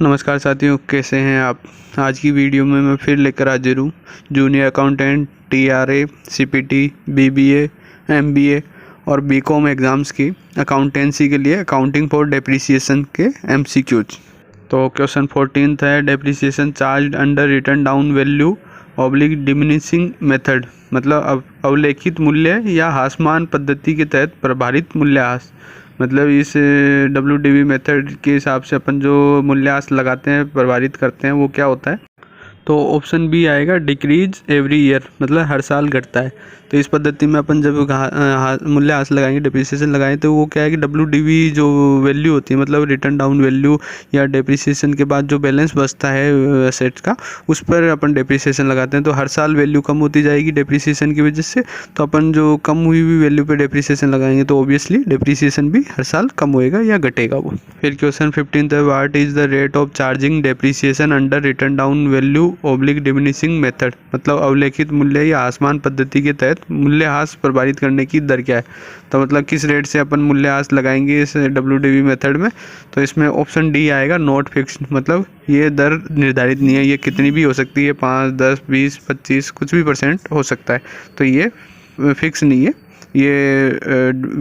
नमस्कार साथियों, कैसे हैं आप। आज की वीडियो में मैं फिर लेकर हाजिर हूँ junior accountant TRA, CPT, BBA, MBA और BCom एग्ज़ाम्स की अकाउंटेंसी के लिए अकाउंटिंग फॉर डेप्रिसिएशन के MCQs। तो क्वेश्चन 14 है, depreciation charge under return down value oblique diminishing method, मतलब अवलेखित मूल्य या ह्रासमान पद्धति के तहत प्रभारित मूल्यह्रास। मतलब इस WDV मेथड के हिसाब से अपन जो मूल्यह्रास लगाते हैं, प्रभावित करते हैं, वो क्या होता है। तो ऑप्शन बी आएगा, डिक्रीज एवरी ईयर, मतलब हर साल घटता है। तो इस पद्धति में अपन जब मूल्यह्रास लगाएंगे, डिप्रिसिएशन लगाएंगे, तो वो क्या है कि WDV जो वैल्यू होती है, मतलब रिटर्न डाउन वैल्यू या डिप्रिसिएशन के बाद जो बैलेंस बचता है एसेट्स का, उस पर अपन डिप्रिसिएशन लगाते हैं। तो हर साल वैल्यू कम होती जाएगी डिप्रिसिएशन की वजह से। तो अपन जो कम हुई हुई वैल्यू पे डिप्रिसिएशन लगाएंगे तो ऑब्वियसली डिप्रिसिएशन भी हर साल कम होएगा या घटेगा वो। फिर क्वेश्चन 15 है, what is the rate of charging depreciation under return down value oblique diminishing method, मतलब अवलेखित मूल्य या आसमान पद्धति के तहत मूल्यह्रास प्रभावित करने की दर क्या है। तो मतलब किस रेट से अपन मूल्यह्रास लगाएंगे इस WDV मेथड में। तो इसमें ऑप्शन डी आएगा, नॉट फिक्स्ड, मतलब ये दर निर्धारित नहीं है, ये कितनी भी हो सकती है, 5, 10, 20, 25 कुछ भी % हो सकता है। तो ये फिक्स नहीं है, ये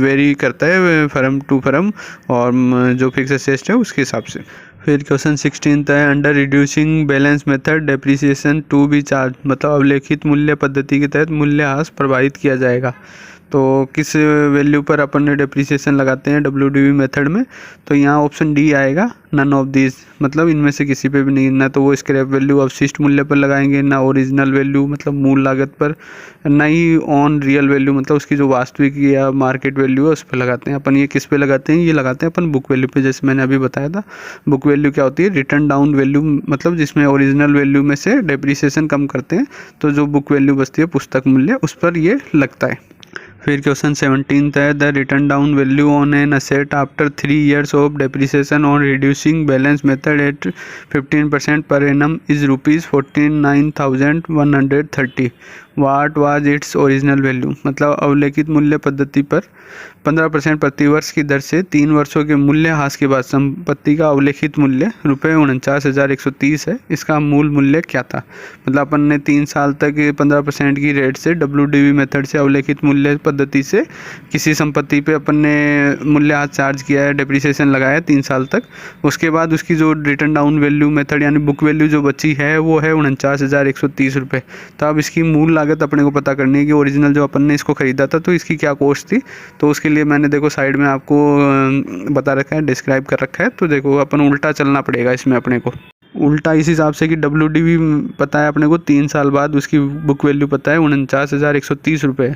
वेरी करता है फर्म टू फर्म और जो फिक्स असेस्ट है उसके हिसाब से। फिर क्वेश्चन 16 है, under reducing balance method depreciation to be charge, मतलब अवलेखित मूल्य पद्धति के तहत मूल्यह्रास प्रभावित किया जाएगा। तो किस वैल्यू पर अपन ने डेप्रिसिएशन लगाते हैं WDV मेथड में। तो यहाँ ऑप्शन डी आएगा, नन ऑफ दिस, मतलब इनमें से किसी पे भी नहीं। ना तो वो स्क्रैप वैल्यू अवशिष्ट मूल्य पर लगाएंगे, ना ओरिजिनल वैल्यू मतलब मूल लागत पर, ना ही ऑन रियल वैल्यू मतलब उसकी जो वास्तविक या मार्केट वैल्यू है उस पर लगाते हैं। अपन ये किस पे लगाते हैं, ये लगाते हैं अपन बुक वैल्यू पे, जैसे मैंने अभी बताया था। बुक वैल्यू क्या होती है, रिटर्न डाउन वैल्यू, मतलब जिसमें ओरिजिनल वैल्यू में से डेप्रिसिएशन कम करते हैं, तो जो बुक वैल्यू बचती है पुस्तक मूल्य, उस पर ये लगता है। फिर क्वेश्चन 17 है, the return down value on an asset after 3 years of depreciation on reducing balance method at 15% per annum is ₹49,130। What was its original value, मतलब अवलेखित मूल्य पद्धति पर 15% प्रतिवर्ष की दर से 3 वर्षों के मूल्यह्रास के बाद संपत्ति का अवलेखित मूल्य ₹49,130 है। इसका मूल मूल्य क्या था। मतलब अपन ने 3 साल तक 15% की रेट से WDV मेथड से अवलेखित मूल्य पद्धति से किसी संपत्ति पे अपन ने मूल्यह्रास चार्ज किया है, डेप्रिसिएशन लगाया है 3 साल तक। उसके बाद उसकी जो रिटर्न डाउन वैल्यू मेथड यानी बुक वैल्यू जो बची है वो है ₹49,130। तो अब इसकी मूल लागत अपने को पता करनी है कि ओरिजिनल जो अपन ने इसको खरीदा था तो इसकी क्या कॉस्ट थी। तो उसके लिए मैंने देखो साइड में आपको बता रखा है, डिस्क्राइब कर रखा है। तो देखो अपन उल्टा चलना पड़ेगा इसमें अपने को, उल्टा इस हिसाब से कि WDV पता है अपने को 3 साल बाद, उसकी बुक वैल्यू पता है ₹49,130।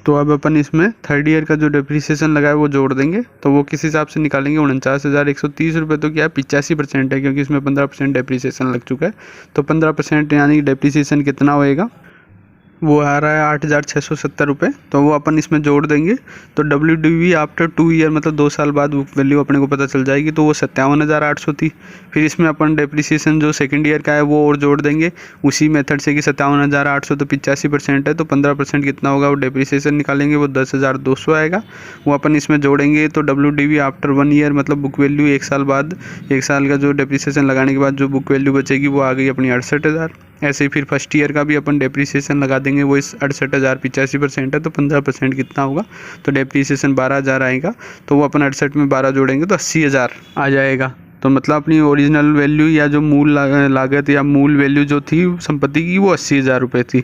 तो अब अपन इसमें 3rd ईयर का जो डेप्रिसिएशन लगा है वो जोड़ देंगे। तो वो किस हिसाब से निकालेंगे, ₹49,130 तो क्या है 85% है, क्योंकि इसमें 15% डेप्रिसिएशन लग चुका है। तो 15% यानी डेप्रिसिएशन कितना होएगा, वो आ रहा है ₹8,670। तो वो अपन इसमें जोड़ देंगे। तो WDV आफ्टर 2 ईयर, मतलब 2 साल बाद वैल्यू अपने को पता चल जाएगी। तो वो 57,800 थी। फिर इसमें अपन डेप्रिसिएशन जो 2nd ईयर का है वो और जोड़ देंगे उसी मेथड से कि 57,800, तो 85% है। तो 15% कितना होगा, वो डेप्रिसिएशन निकालेंगे, वो 10,200 आएगा। वो अपन इसमें जोड़ेंगे। तो WDV आफ्टर 1 ईयर, मतलब बुक वैल्यू 1 साल बाद, 1 साल का जो डेप्रिसिएशन लगाने के बाद जो बुक वैल्यू बचेगी वो आ गई अपनी 68,000। ऐसे ही फिर 1st ईयर का भी अपन डेप्रिसिएशन लगा देंगे, वो इस 68,000 85% है। तो 15% कितना होगा, तो डेप्रिसिएशन 12,000 आएगा। तो वो अपन 68 में 12 जोड़ेंगे तो 80,000 आ जाएगा। तो मतलब अपनी ओरिजिनल वैल्यू या जो मूल लागत या मूल वैल्यू जो थी संपत्ति की वो ₹80,000 थी।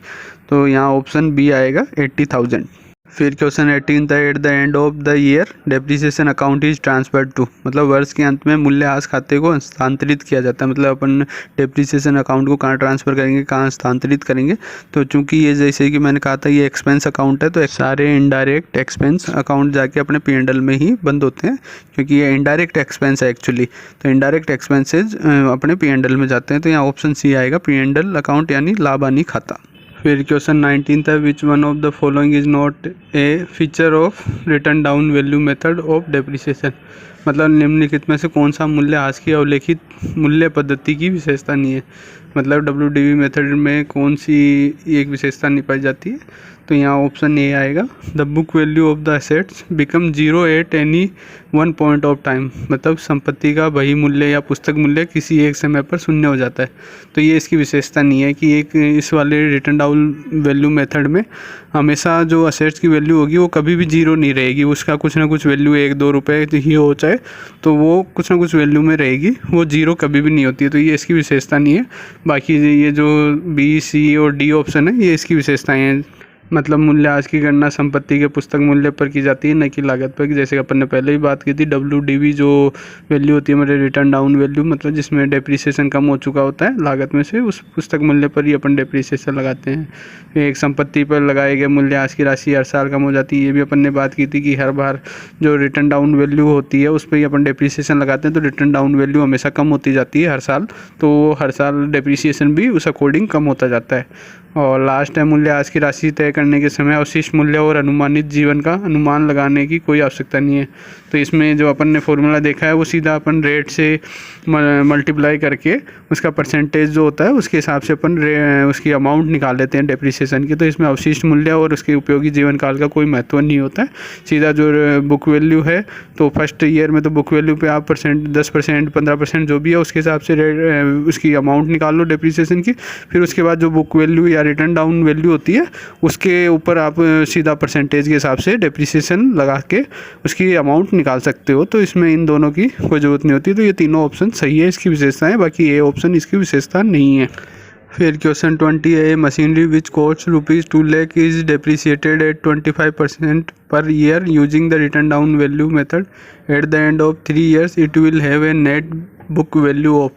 तो यहाँ ऑप्शन बी आएगा 80,000। फिर क्वेश्चन 18 था, at the end of the year depreciation account is transferred to, मतलब वर्ष के अंत में मूल्यह्रास खाते को हस्तांतरित किया जाता है। मतलब अपन डेप्रिसिएशन अकाउंट को कहाँ ट्रांसफ़र करेंगे, कहाँ हस्तांतरित करेंगे। तो चूंकि ये जैसे कि मैंने कहा था ये एक्सपेंस अकाउंट है, तो सारे इनडायरेक्ट एक्सपेंस अकाउंट जाके अपने P&L में ही बंद होते हैं, क्योंकि ये इनडायरेक्ट एक्सपेंस है एक्चुअली। तो इनडायरेक्ट एक्सपेंसेज अपने P&L में जाते हैं। तो यहाँ ऑप्शन सी आएगा, P&L अकाउंट यानी लाभ हानि खाता। फिर क्वेश्चन 19 था, which one of the following is not a feature of return down value method of depreciation, मतलब निम्नलिखित में से कौन सा मूल्यह्रास की अवलेखित मूल्य पद्धति की विशेषता नहीं है। मतलब WDV मेथड में कौन सी एक विशेषता नहीं पाई जाती है। तो यहाँ ऑप्शन ए आएगा, the book value of the assets become zero at any one point of time, मतलब संपत्ति का वही मूल्य या पुस्तक मूल्य किसी एक समय पर शून्य हो जाता है। तो ये इसकी विशेषता नहीं है कि एक इस वाले रिटर्न डाउन वैल्यू मेथड में हमेशा जो असेट्स की वैल्यू होगी वो कभी भी जीरो नहीं रहेगी, उसका कुछ ना कुछ वैल्यू 1-2 रुपये ही हो चाहे तो वो कुछ ना कुछ वैल्यू में रहेगी, वो जीरो कभी भी नहीं होती है। तो ये इसकी विशेषता नहीं है। बाकी ये जो बी, सी और डी ऑप्शन है ये इसकी विशेषताएँ हैं। मतलब मूल्यह्रास की गणना संपत्ति के पुस्तक मूल्य पर की जाती है, न कि लागत पर, जैसे कि अपन ने पहले ही बात की थी। WDV जो वैल्यू होती है हमारे रिटर्न डाउन वैल्यू, मतलब जिसमें डेप्रिसिएशन कम हो चुका होता है लागत में से, उस पुस्तक मूल्य पर ही अपन डेप्रिसिएशन लगाते हैं। एक संपत्ति पर लगाए गए मूल्यह्रास की राशि हर साल कम हो जाती है, ये भी अपन ने बात की थी कि हर बार जो रिटर्न डाउन वैल्यू होती है उस पर ही अपन डेप्रिसिएशन लगाते हैं, तो रिटर्न डाउन वैल्यू हमेशा कम होती जाती है हर साल, तो हर साल डेप्रिसिएशन भी उस अकॉर्डिंग कम होता जाता है। और लास्ट है, मूल्यह्रास की राशि तय करने के समय अवशिष्ट मूल्य और अनुमानित जीवन का अनुमान लगाने की कोई आवश्यकता नहीं है। तो इसमें जो अपन ने फॉर्मूला देखा है वो सीधा अपन रेट से मल्टीप्लाई करके उसका परसेंटेज जो होता है उसके हिसाब से अपन उसकी अमाउंट निकाल लेते हैं डेप्रिसिएशन की। तो इसमें अवशिष्ट मूल्य और उसके उपयोगी जीवन काल का कोई महत्व नहीं होता है। सीधा जो बुक वैल्यू है, तो फर्स्ट ईयर में तो बुक वैल्यू पे आप 10%, 15% जो भी है उसके हिसाब से उसकी अमाउंट निकाल लो डेप्रिसिएशन की। फिर उसके बाद जो बुक वैल्यू या रिटर्न डाउन वैल्यू होती है उसके ऊपर आप सीधा परसेंटेज के हिसाब से डेप्रिसिएशन लगा के उसकी अमाउंट निकाल सकते हो। तो इसमें इन दोनों की कोई ज़रूरत नहीं होती। तो ये तीनों ऑप्शन सही है, इसकी विशेषताएं। बाकी ये ऑप्शन इसकी विशेषता नहीं है। फिर क्वेश्चन 20 है, machinery which cost ₹2 lakh is depreciated at 25% per year using the return down value method at the end of 3 years it will have a net book value of,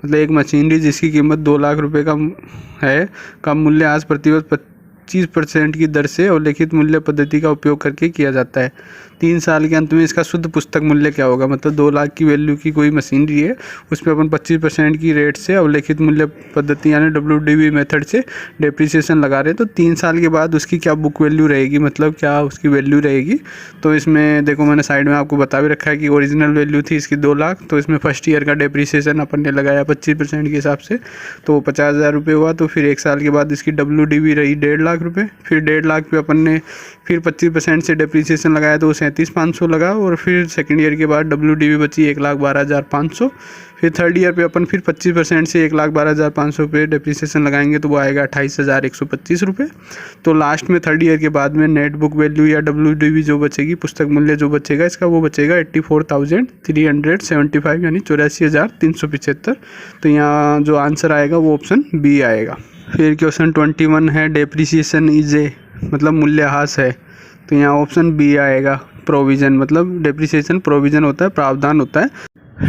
मतलब एक मशीनरी जिसकी कीमत 2 लाख रुपए का है का मूल्यह्रास प्रतिवर्ष 25% की दर से अवलेखित मूल्य पद्धति का उपयोग करके किया जाता है। 3 साल के अंत में इसका शुद्ध पुस्तक मूल्य क्या होगा। मतलब 2 लाख की वैल्यू की कोई मशीनरी है, उस पर अपन 25% की रेट से अवलेखित मूल्य पद्धति यानी WDV मेथड से डेप्रिसिएशन लगा रहे हैं। तो 3 साल के बाद उसकी क्या बुक वैल्यू रहेगी, मतलब क्या उसकी वैल्यू रहेगी। तो इसमें देखो मैंने साइड में आपको बता भी रखा है कि ओरिजिनल वैल्यू थी इसकी 2 लाख, तो इसमें फर्स्ट ईयर का डेप्रिसिएशन अपन ने लगाया 25% के हिसाब से, तो 50,000 रुपये हुआ। तो फिर 1 साल के बाद इसकी WDV रही 1.5 लाख रुपये। फिर 1.5 लाख पे अपन ने फिर 25% से डेप्रिसिएशन लगाया तो 37,500 लगा। और फिर सेकेंड ईयर के बाद WDV बची 1,12,500। फिर थर्ड ईयर पे अपन फिर 25% से 1,12,500 पे डेप्रिसिएशन लगाएंगे तो वो आएगा 28,125 रुपये। तो लास्ट में थर्ड ईयर के बाद में नेट बुक वैल्यू या WDV जो बचेगी, पुस्तक मूल्य जो बचेगा इसका, वो बचेगा 84,375 यानी 84,375। तो यहाँ जो आंसर आएगा वो ऑप्शन बी आएगा। फिर क्वेश्चन 21 है, डेप्रिसिएशन इज ए, मतलब मूल्यह्रास है, तो यहाँ ऑप्शन बी आएगा, प्रोविज़न, मतलब डेप्रिसिएशन प्रोविज़न होता है, प्रावधान होता है।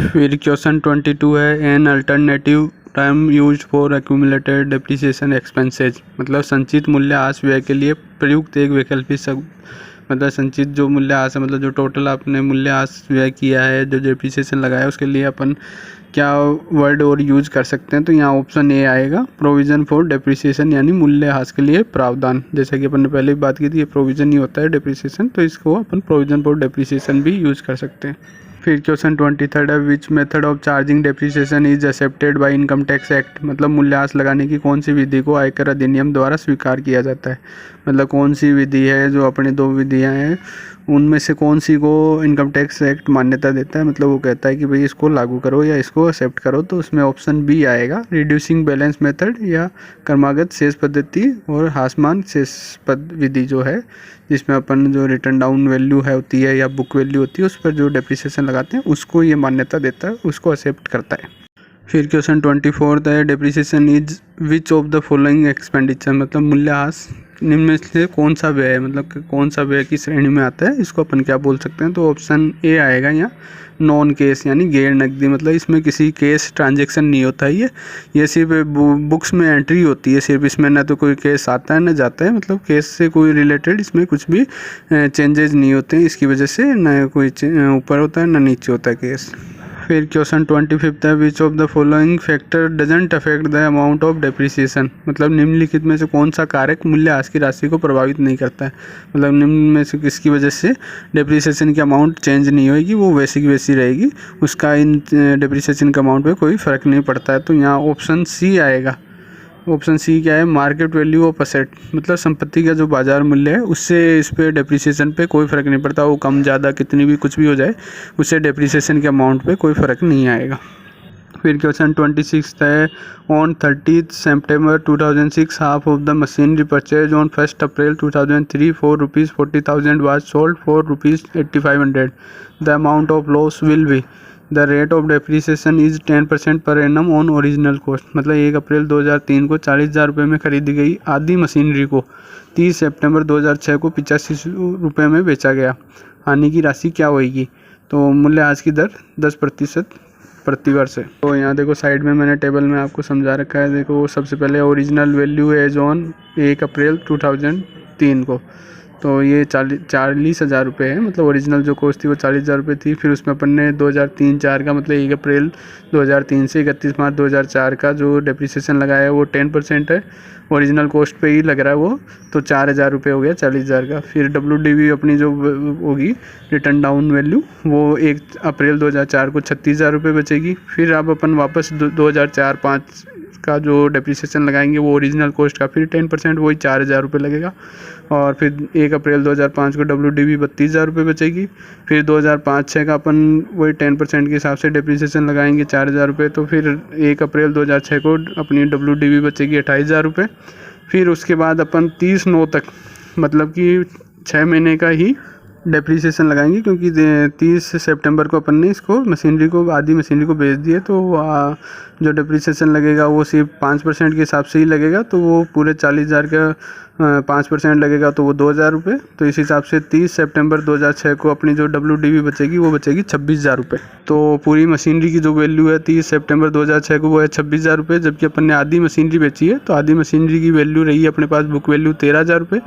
फिर क्वेश्चन 22 है, an alternative term used for accumulated depreciation expenses, मतलब संचित मूल्यह्रास व्यय के लिए प्रयुक्त एक वैकल्पिक शब्द। मतलब संचित जो मूल्यह्रास है, मतलब जो टोटल आपने मूल्यह्रास व्यय किया है, जो डेप्रिसिएशन लगाया, उसके लिए अपन क्या वर्ड और यूज कर सकते हैं। तो यहाँ ऑप्शन ए आएगा, प्रोविज़न फॉर डेप्रिसिएशन, यानी मूल्यह्रास के लिए प्रावधान। जैसा कि अपन ने पहले भी बात की थी, ये प्रोविज़न ही होता है डेप्रिसिएशन, तो इसको अपन प्रोविज़न फॉर डेप्रिसिएशन भी यूज कर सकते हैं। फिर क्वेश्चन 23 है, which method of charging depreciation is accepted by income tax act, मतलब मूल्यह्रास लगाने की कौन सी विधि को आयकर अधिनियम द्वारा स्वीकार किया जाता है। मतलब कौन सी विधि है, जो अपने 2 विधियां हैं उनमें से कौन सी को इनकम टैक्स एक्ट मान्यता देता है, मतलब वो कहता है कि भाई इसको लागू करो या इसको एक्सेप्ट करो। तो उसमें ऑप्शन बी आएगा, रिड्यूसिंग बैलेंस मेथड या क्रमागत शेष पद्धति और ह्रासमान शेष विधि जो है, जिसमें अपन जो रिटर्न डाउन वैल्यू है होती है या बुक वैल्यू होती है उस पर जो डेप्रिसिएशन लगाते हैं उसको ये मान्यता देता है, उसको एक्सेप्ट करता है। फिर क्वेश्चन 24 है, depreciation is which of the following expenditure, मतलब मूल्यह्रास निम्न में से कौन सा व्यय है, मतलब कौन सा व्यय की श्रेणी में आता है, इसको अपन क्या बोल सकते हैं। तो ऑप्शन ए आएगा यहाँ, नॉन केस यानी गैर नकदी, मतलब इसमें किसी केस ट्रांजैक्शन नहीं होता है। ये सिर्फ बुक्स में एंट्री होती है सिर्फ, इसमें ना तो कोई केस आता है ना जाता है, मतलब केस से कोई रिलेटेड इसमें कुछ भी चेंजेस नहीं होते हैं। इसकी वजह से ना कोई ऊपर होता है ना नीचे होता है केस। फिर क्वेश्चन 25 है, which of the following factor doesn't affect the amount of depreciation, मतलब निम्नलिखित में से कौन सा कारक मूल्यह्रास की राशि को प्रभावित नहीं करता है। मतलब निम्न में से किसकी वजह से डेप्रिसिएशन की अमाउंट चेंज नहीं होगी, वो वैसी की वैसी रहेगी, उसका इन डेप्रिसिएशन के अमाउंट पे कोई फ़र्क नहीं पड़ता है। तो यहाँ ऑप्शन सी आएगा, ऑप्शन सी क्या है, मार्केट वैल्यू ऑफ असेट, मतलब संपत्ति का जो बाजार मूल्य है उससे इस पे डेप्रिसिएशन पे कोई फ़र्क नहीं पड़ता, वो कम ज़्यादा कितनी भी कुछ भी हो जाए उससे डेप्रिसिएशन के अमाउंट पे कोई फ़र्क नहीं आएगा। फिर क्वेश्चन 26 है, on 30 September 2006 half of the machinery purchase on 1 April 2003 for ₹40,000 was sold for ₹8,500, the amount of loss will be, the rate of depreciation is 10% per annum on original cost. मतलब 1 अप्रैल 2003 को 40,000 रुपये में खरीदी गई आधी मशीनरी को 30 सितंबर 2006 को 85 रुपये में बेचा गया, हानि की राशि क्या होगी? तो मूल्यह्रास की दर 10% प्रतिवर्ष है। तो यहाँ देखो साइड में मैंने टेबल में आपको समझा रखा है। देखो सबसे पहले ओरिजिनल वैल्यू एज ऑन 1 अप्रैल 2003 को, तो ये 40,000 रुपये है, मतलब ओरिजिनल जो कॉस्ट थी वो 40,000 रुपये थी। फिर उसमें अपन ने 2003-04 का, मतलब 1 अप्रैल 2003 से 31 मार्च 2004 का जो डेप्रिसिएशन लगाया है वो 10% है, ओरिजिनल कॉस्ट पे ही लग रहा है वो, तो 4,000 रुपये हो गया 40,000 का। फिर WDV अपनी जो होगी रिटर्न डाउन वैल्यू, वो 1 अप्रैल 2004 को 36,000 रुपये बचेगी। फिर अब अपन वापस 2004-05 का जो डेप्रिसिएशन लगाएंगे वो ओरिजिनल कॉस्ट का फिर 10%, वही 4,000 रुपये लगेगा। और फिर 1 अप्रैल 2005 को WDV 32,000 रुपये बचेगी। फिर 2005-06 का अपन वही 10% के हिसाब से डेप्रिसिएशन लगाएंगे 4,000 रुपये, तो फिर 1 अप्रैल 2006 को अपनी WDV बचेगी 28,000 रुपये। फिर उसके बाद अपन 30/9 तक, मतलब कि 6 महीने का ही डेप्रिसिएशन लगाएंगे, क्योंकि 30 सितंबर को अपन ने इसको मशीनरी को आधी मशीनरी को बेच दिए, तो जो डेप्रिसिएशन लगेगा वो सिर्फ 5% के हिसाब से ही लगेगा, तो वो पूरे 40,000 का 5% लगेगा, तो वो 2,000 रुपये। तो इस हिसाब से 30 सितंबर 2006 को अपनी जो WDV बचेगी वो बचेगी 26,000 रुपये। तो पूरी मशीनरी की जो वैल्यू है 30 सितंबर 2006 को वो है 26,000 रुपये, जबकि अपन ने आधी मशीनरी बेची है, तो आधी मशीनरी की वैल्यू रही है अपने पास बुक वैल्यू 13,000 रुपये,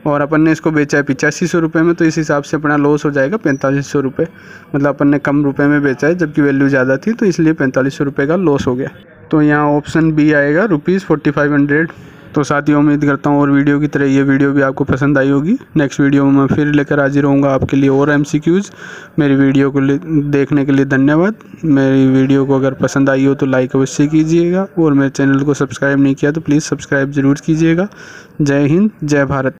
और अपन ने इसको बेचा है 8500 रुपये में, तो इस हिसाब से अपना लॉस हो जाएगा 4500 रुपये। मतलब अपन ने कम रुपए में बेचा है जबकि वैल्यू ज़्यादा थी, तो इसलिए 4500 रुपये का लॉस हो गया। तो यहाँ ऑप्शन बी आएगा ₹4500। तो साथियों उम्मीद करता हूँ और वीडियो की तरह ये वीडियो भी आपको पसंद आई होगी। नेक्स्ट वीडियो में मैं फिर लेकर हाजिर होऊंगा आपके लिए और MCQs। मेरी वीडियो को देखने के लिए धन्यवाद। मेरी वीडियो को अगर पसंद आई हो तो लाइक अवश्य कीजिएगा, और मेरे चैनल को सब्सक्राइब नहीं किया तो प्लीज़ सब्सक्राइब ज़रूर कीजिएगा। जय हिंद, जय भारत।